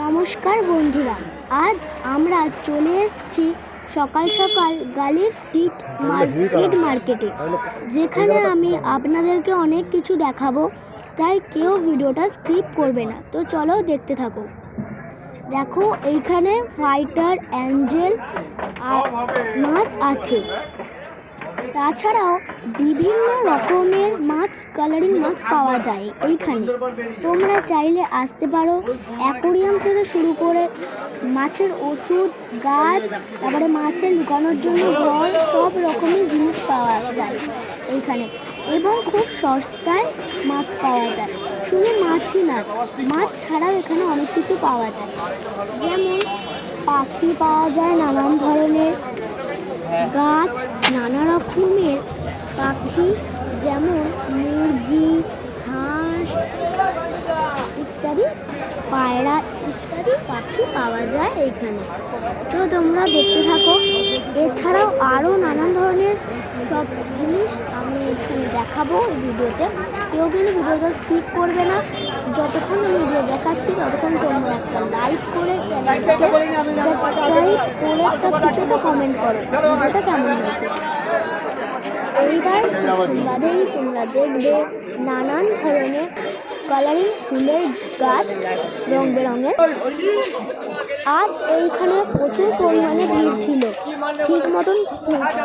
নমস্কার বন্ধুরা, আজ আমরা চলে এসেছি সকাল সকাল গালিফ স্ট্রিট মার্কেটে, যেখানে আমি আপনাদেরকে অনেক কিছু দেখাবো, তাই কেউ ভিডিওটা স্কিপ করবে না। তো চলো দেখতে থাকো। দেখো, এইখানে ফাইটার, অ্যাঞ্জেল আর মাছ আছে। তাছাড়াও বিভিন্ন রকমের মাছ, কালারিং মাছ পাওয়া যায় এইখানে। তোমরা চাইলে আসতে পারো। অ্যাকোরিয়াম থেকে শুরু করে মাছের ওষুধ, গাছ, তারপরে মাছের লুকানোর জন্য ঘর, সব রকমের জিনিস পাওয়া যায় এইখানে, এবং খুব সস্তায় মাছ পাওয়া যায়। শুধু মাছই না, মাছ ছাড়াও এখানে অনেক কিছু পাওয়া যায়, যেমন পাখি পাওয়া যায় নানান ধরনের, গাছ, নানা রকমের পাখি, যেমন মুরগি, হাঁস ইত্যাদি, পায়রা ইত্যাদি পাখি পাওয়া যায় এইখানে। তো তোমরা দেখতে থাকো। এছাড়াও আরও নানান ধরনের সব জিনিস আমি এখানে দেখাবো এই ভিডিওতে। কেউ কিন্তু ভিডিওটা স্কিপ করবে না। যতক্ষণ আমি ভিডিও দেখাচ্ছি ততক্ষণ তোমরা একটা লাইক করে, চ্যানেলটাকে সাবস্ক্রাইব করে একটা কিছুটা কমেন্ট করো ভিডিওটা কেমন হয়েছে। এইবার বাদেই তোমরা দেখবে নানান ধরনের কালারিং ফুলের গাছ, রং বেরঙের। আজ এইখানে প্রচুর পরিমাণে ভিড় ছিল, ঠিক মতন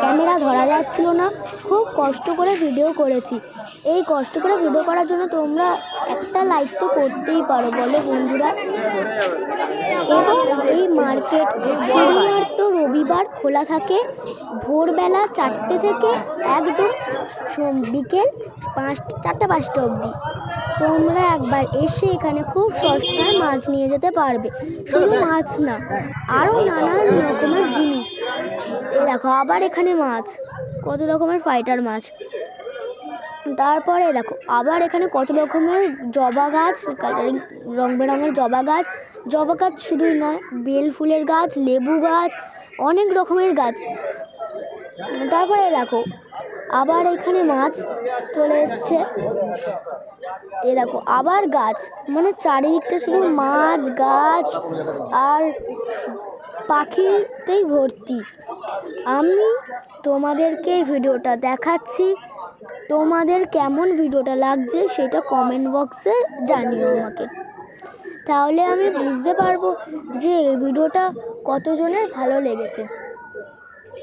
ক্যামেরা ধরা যাচ্ছিল না। খুব কষ্ট করে ভিডিও করেছি। এই কষ্ট করে ভিডিও করার জন্য তোমরা একটা লাইক তো করতেই পারো, বলো বন্ধুরা। এবং এই মার্কেট শুধুমাত্র রবিবার খোলা থাকে, ভোরবেলা 4টে থেকে একদম বিকেল 4টা-5টা অবধি। তোমরা একবার এসে এখানে খুব সস্তায় মাছ নিয়ে যেতে পারবে। শুধু মাছ না, আরও নানান রকমের জিনিস। দেখো, আবার এখানে মাছ, কত রকমের ফাইটার মাছ। তারপরে দেখো, আবার এখানে কত রকমের জবা গাছ, কালারিং রং বেরঙের জবা গাছ। জবা গাছ শুধুই নয়, বেল ফুলের গাছ, লেবু গাছ, অনেক রকমের গাছ। তারপরে দেখো, আবার এখানে মাছ চলে এসছে। এ দেখো, আবার গাছ, মানে চারিদিকটা শুধু মাছ, গাছ আর পাখিতেই ভর্তি। আমি তোমাদেরকে ভিডিওটা দেখাচ্ছি, তোমাদের কেমন ভিডিওটা লাগছে সেটা কমেন্ট বক্সে জানিও আমাকে, তাহলে আমি বুঝতে পারবো যে এই ভিডিওটা কতজনের ভালো লেগেছে।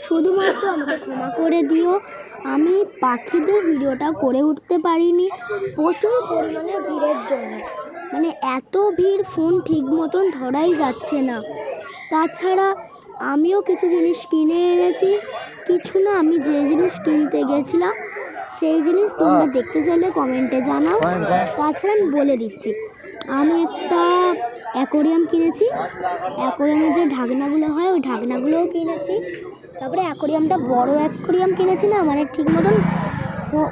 শুধুমাত্র আমাকে ক্ষমা করে দিও, আমি পাখিদের ভিডিওটা করে উঠতে পারিনি প্রচুর পরিমাণে ভিড়ের জন্য। মানে এত ভিড়, ফোন ঠিক মতন ধরাই যাচ্ছে না। তাছাড়া আমিও কিছু জিনিস কিনে এনেছি, কিছু না, আমি যে জিনিস কিনতে গেছিলাম সেই জিনিস তোমরা দেখতে চাইলে কমেন্টে জানাও। তাছাড়া আমি বলে দিচ্ছি, আমি একটা অ্যাকোরিয়াম কিনেছি। অ্যাকোরিয়ামের যে ঢাকনাগুলো হয়, ওই ঢাকনাগুলোও কিনেছি। তারপরে অ্যাকোরিয়ামটা বড় অ্যাকোরিয়াম কিনেছি না, মানে ঠিক মতন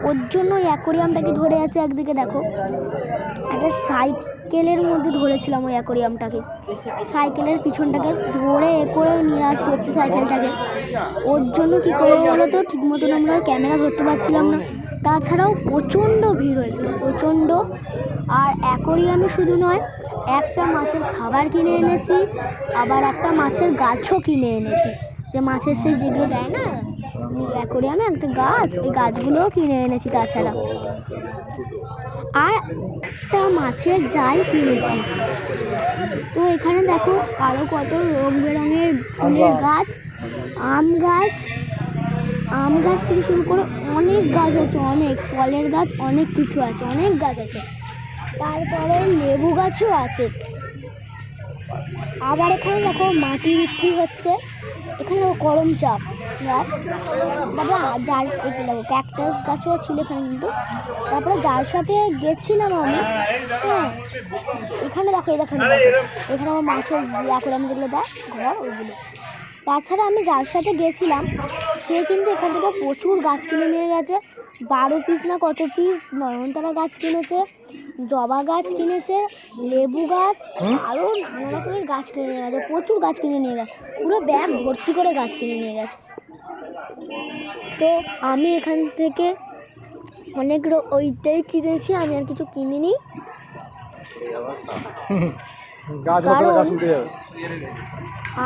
ওর জন্য ওই অ্যাকোরিয়ামটাকে ধরে আছে একদিকে। দেখো, একটা সাইকেলের মধ্যে ধরেছিলাম ওই অ্যাকোরিয়ামটাকে, সাইকেলের পিছনটাকে ধরে করে নিয়ে আসতে হচ্ছে সাইকেলটাকে। ওর জন্য কী করবো বলো তো, ঠিক মতন আমরা ক্যামেরা ধরতে পারছিলাম না। তাছাড়াও প্রচণ্ড ভিড় হয়েছিল, প্রচণ্ড। আর অ্যাকোরিয়ামে শুধু নয়, একটা মাছের খাবার কিনে এনেছি, আবার একটা মাছের গাছও কিনে এনেছি। যে মাছের সেই যেগুলো দেয় না অ্যাকোরিয়ামে, একটা গাছ, ওই গাছগুলোও কিনে এনেছি। তাছাড়া আর একটা মাছের জাল কিনেছি। তো এখানে দেখো, আরও কত রং বেরঙের ফুলের গাছ, আম গাছ থেকে শুরু করে অনেক গাছ আছে, অনেক ফলের গাছ, অনেক কিছু আছে, অনেক গাছ আছে। তারপরে লেবু গাছও আছে। আবার এখানে দেখো মাটি বিক্রি হচ্ছে। এখানে করম চাপ গাছ, তারপরে যার দেখো ক্যাকটাস গাছও ছিল এখানে কিন্তু। তারপরে যার সাথে গেছিলাম আমি, হ্যাঁ, এখানে দেখো, এখানে আমার মাছের অ্যাকোরিয়ামে যেগুলো দেয় ঘর, ওইগুলো। তাছাড়া আমি যার সাথে গেছিলাম সে কিন্তু এখান থেকে প্রচুর গাছ কিনে নিয়ে গেছে। 12 পিস না কত পিস নয়নতারা গাছ কিনেছে, জবা গাছ কিনেছে, লেবু গাছ, আরও নানা রকমের গাছ কিনে নিয়ে গেছে। প্রচুর গাছ কিনে নিয়ে গেছে, পুরো ব্যাগ ভর্তি করে গাছ কিনে নিয়ে গেছে। তো আমি এখান থেকে অনেক ওইটাই কিনেছি, আমি আর কিছু কিনিনি। কারণ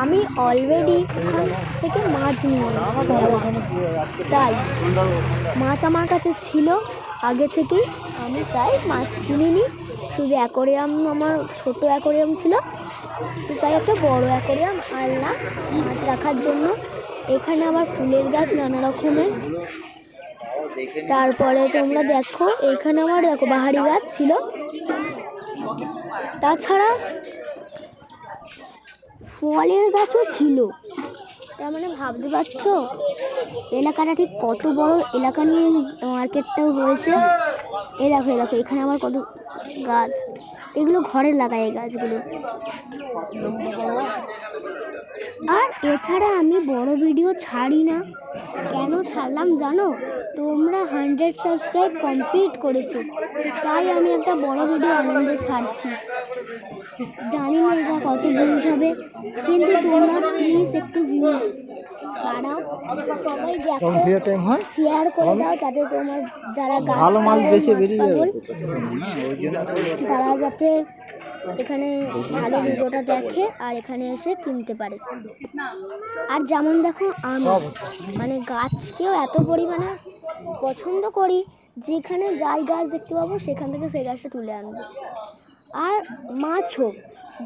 আমি অলরেডি এখান থেকে মাছ নিয়ে এসেছি, তাই মাছ আমার কাছে ছিল আগে থেকেই, আমি তাই মাছ কিনিনি। শুধু অ্যাকোরিয়াম, আমার ছোট অ্যাকোরিয়াম ছিল, তো তাই একটা বড় অ্যাকোরিয়াম আনলাম মাছ রাখার জন্য। এখানে আবার ফুলের গাছ নানা রকমের। তারপরে তোমরা দেখো এখানে আমার দেখো বাহারি গাছ ছিল। তাছাড়া ফলের গাছও ছিল। তার মানে ভাবতে পারছো এলাকাটা ঠিক কত বড় এলাকা নিয়ে মার্কেটটাও হয়েছে। এই দেখো এই দেখো এখানে আমার কত গাছ, এগুলো ঘরে লাগাই এই গাছগুলো। আর এছাড়া আমি বড় ভিডিও ছাড়ি না। কেন ছাড়লাম জানো? তোমরা 100 সাবস্ক্রাইব কমপ্লিট করেছো, তাই আমি একটা বড় ভিডিও আনন্দে ছাড়ছি। জানি না এটা কত ভিউজ হবে, কিন্তু তোমরা প্লিজ একটু ভিউজ বাড়াও, সবাই দেখো, শেয়ার করে দাও, যাতে তোমার যারা তারা যাতে এখানে ভালো ভিডিওটা দেখে আর এখানে এসে কিনতে পারে। আর যেমন দেখো আমি মানে গাছকেও এত পরিমাণে পছন্দ করি, যেখানে যাই গাছ দেখতে পাবো সেখান থেকে সেই গাছটা তুলে আনবো। আর মাছও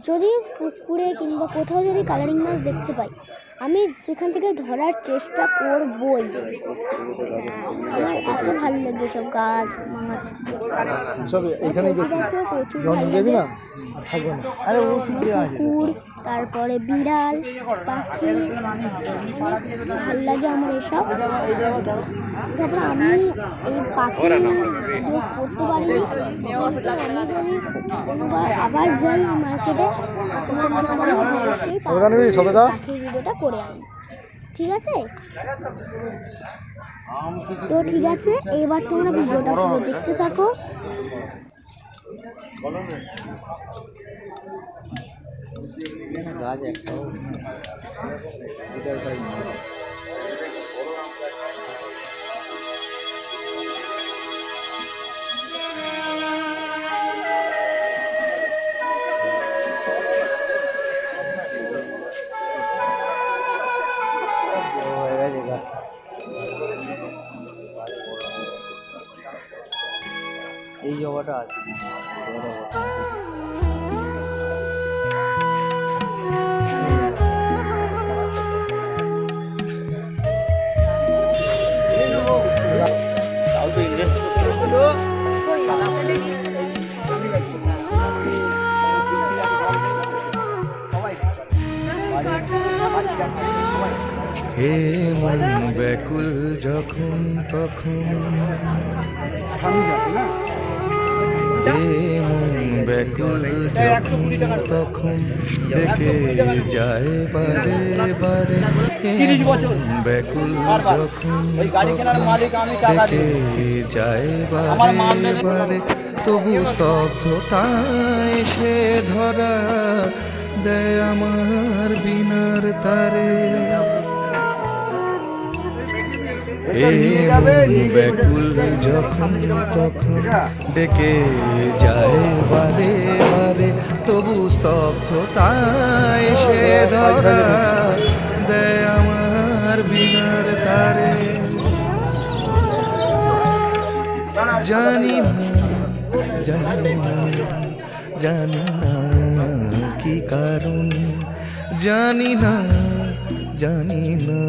যদি পুকুরে কিংবা কোথাও যদি কালারিং মাছ দেখতে পাই, আমি সেখান থেকে ধরার চেষ্টা করবই। আমার এত ভালো লাগে সব গাছ মাছ সব এখানে প্রচুর কুকুর, তারপরে বিড়াল পাখি, ভাল লাগে আমার এসব। তারপরে আমি এই পাখি করতে পারিনি, আমি যদি কোনোবার আবার যাই মার্কেটে পাখির ভিডিওটা করে আনি, ঠিক আছে? তো ঠিক আছে, এবার তোমরা ভিডিওটা পুরো দেখতে থাকো। গাছ একটাও এই জবাটা আছে। হে মন ব্যাকুল যখন তখন, হে মন ব্যাকুল যখন তখন ডেকে যায় বারে বারে। হে মন ব্যাকুল যখন তখন ডেকে যায় বারে বারে, তবু স্তব্ধতায় সে ধরা দেয় আমার বিনার তারে। হে মন ব্যাকুল যখন তখন ডেকে যায় বারে বারে, তবু স্তব্ধতায় সে ধরা দেয় আমার বিনার তারে। জানি না জানি না জানি না কি কারণ, জানি না জানি না।